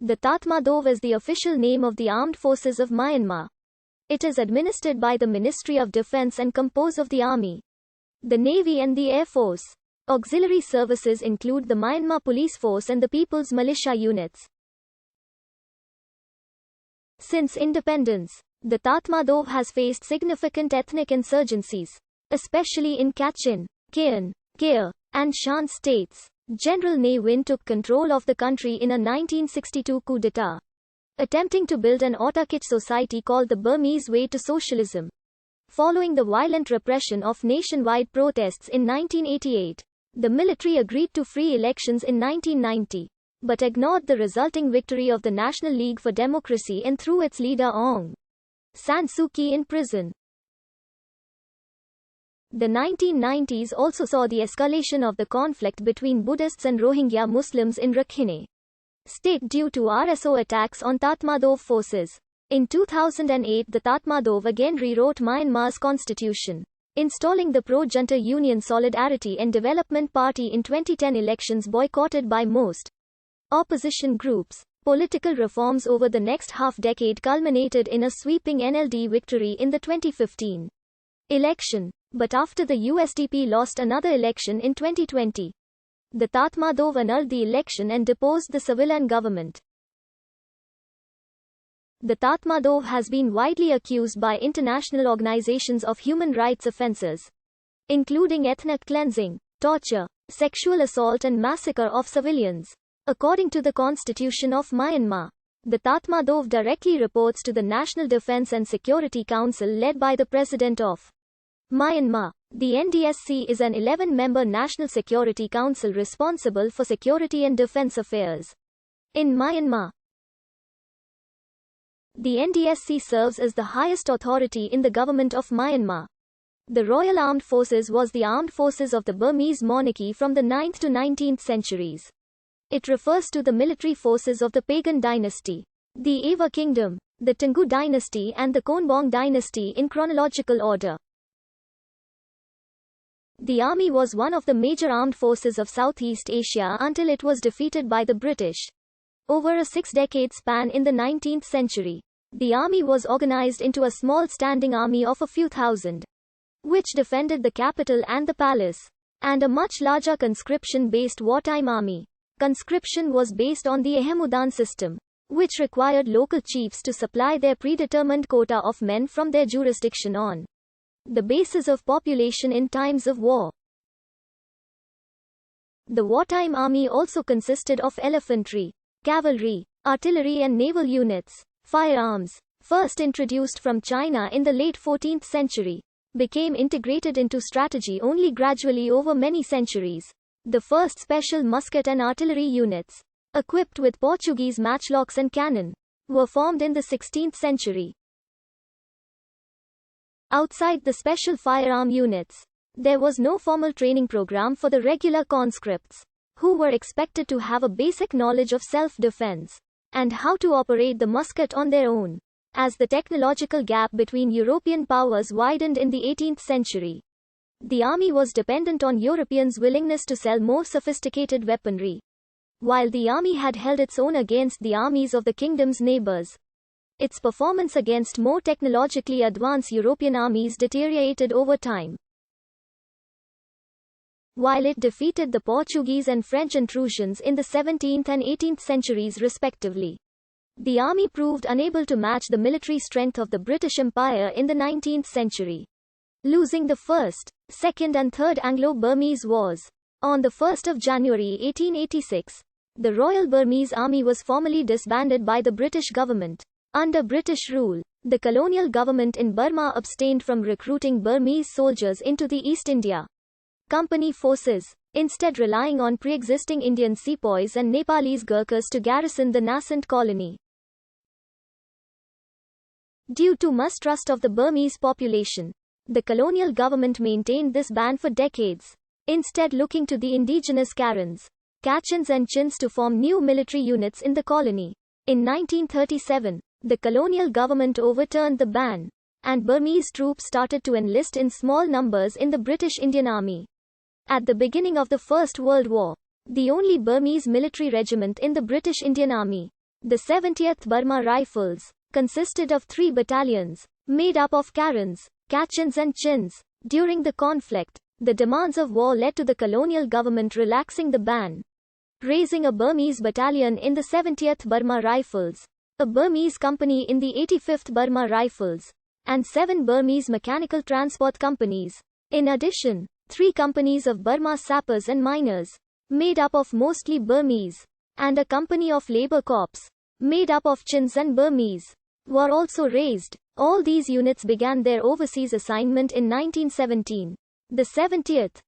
The Tatmadaw is the official name of the Armed Forces of Myanmar. It is administered by the Ministry of Defense and composed of the Army, the Navy and the Air Force. Auxiliary services include the Myanmar Police Force and the People's Militia units. Since independence, the Tatmadaw has faced significant ethnic insurgencies, especially in Kachin, Kayan, Kayah, and Shan states. General Ne Win took control of the country in a 1962 coup d'état, attempting to build an autarkic society called the Burmese Way to Socialism. Following the violent repression of nationwide protests in 1988, the military agreed to free elections in 1990, but ignored the resulting victory of the National League for Democracy and threw its leader Aung San Suu Kyi in prison. The 1990s also saw the escalation of the conflict between Buddhists and Rohingya Muslims in Rakhine State due to RSO attacks on Tatmadaw forces. In 2008, the Tatmadaw again rewrote Myanmar's constitution, installing the pro-junta Union Solidarity and Development Party in 2010 elections boycotted by most opposition groups. Political reforms over the next half-decade culminated in a sweeping NLD victory in the 2015 election. But after the USDP lost another election in 2020, the Tatmadaw annulled the election and deposed the civilian government. The Tatmadaw has been widely accused by international organizations of human rights offenses, including ethnic cleansing, torture, sexual assault and massacre of civilians. According to the Constitution of Myanmar, the Tatmadaw directly reports to the National Defense and Security Council led by the President of Myanmar. The NDSC is an 11-member National Security Council responsible for security and defense affairs in Myanmar. The NDSC serves as the highest authority in the government of Myanmar. The Royal Armed Forces was the armed forces of the Burmese monarchy from the 9th to 19th centuries. It refers to the military forces of the Pagan dynasty, the Ava kingdom, the Taungoo dynasty and the Konbaung dynasty in chronological order. The army was one of the major armed forces of Southeast Asia until it was defeated by the British. Over a 6-decade span in the 19th century, the army was organized into a small standing army of a few thousand, which defended the capital and the palace, and a much larger conscription-based wartime army. Conscription was based on the Ahemudan system, which required local chiefs to supply their predetermined quota of men from their jurisdiction on the basis of population in times of war. The wartime army also consisted of elephantry, cavalry, artillery and naval units. Firearms, first introduced from China in the late 14th century, became integrated into strategy only gradually over many centuries. The first special musket and artillery units, equipped with Portuguese matchlocks and cannon, were formed in the 16th century. Outside the special firearm units, there was no formal training program for the regular conscripts, who were expected to have a basic knowledge of self-defense and how to operate the musket on their own. As the technological gap between European powers widened in the 18th century, the army was dependent on Europeans' willingness to sell more sophisticated weaponry, while the army had held its own against the armies of the kingdom's neighbors. Its performance against more technologically advanced European armies deteriorated over time. While it defeated the Portuguese and French intrusions in the 17th and 18th centuries respectively, the army proved unable to match the military strength of the British Empire in the 19th century, losing the First, Second and Third Anglo-Burmese Wars. On the 1st of January 1886, the Royal Burmese Army was formally disbanded by the British government. Under British rule, the colonial government in Burma abstained from recruiting Burmese soldiers into the East India Company forces, instead relying on pre-existing Indian sepoys and Nepalese Gurkhas to garrison the nascent colony. Due to mistrust of the Burmese population, the colonial government maintained this ban for decades, instead looking to the indigenous Karens, Kachins and Chins to form new military units in the colony. In 1937, the colonial government overturned the ban, and Burmese troops started to enlist in small numbers in the British Indian Army. At the beginning of the First World War, the only Burmese military regiment in the British Indian Army, The 70th Burma Rifles consisted of 3 battalions, made up of Karens, Kachins and Chins. During the conflict, the demands of war led to the colonial government relaxing the ban, raising a Burmese battalion in the 70th Burma Rifles, a Burmese company in the 85th Burma Rifles, and 7 Burmese mechanical transport companies. In addition, 3 companies of Burma sappers and miners, made up of mostly Burmese, and a company of labor corps, made up of Chins and Burmese, were also raised. All these units began their overseas assignment in 1917. The 70th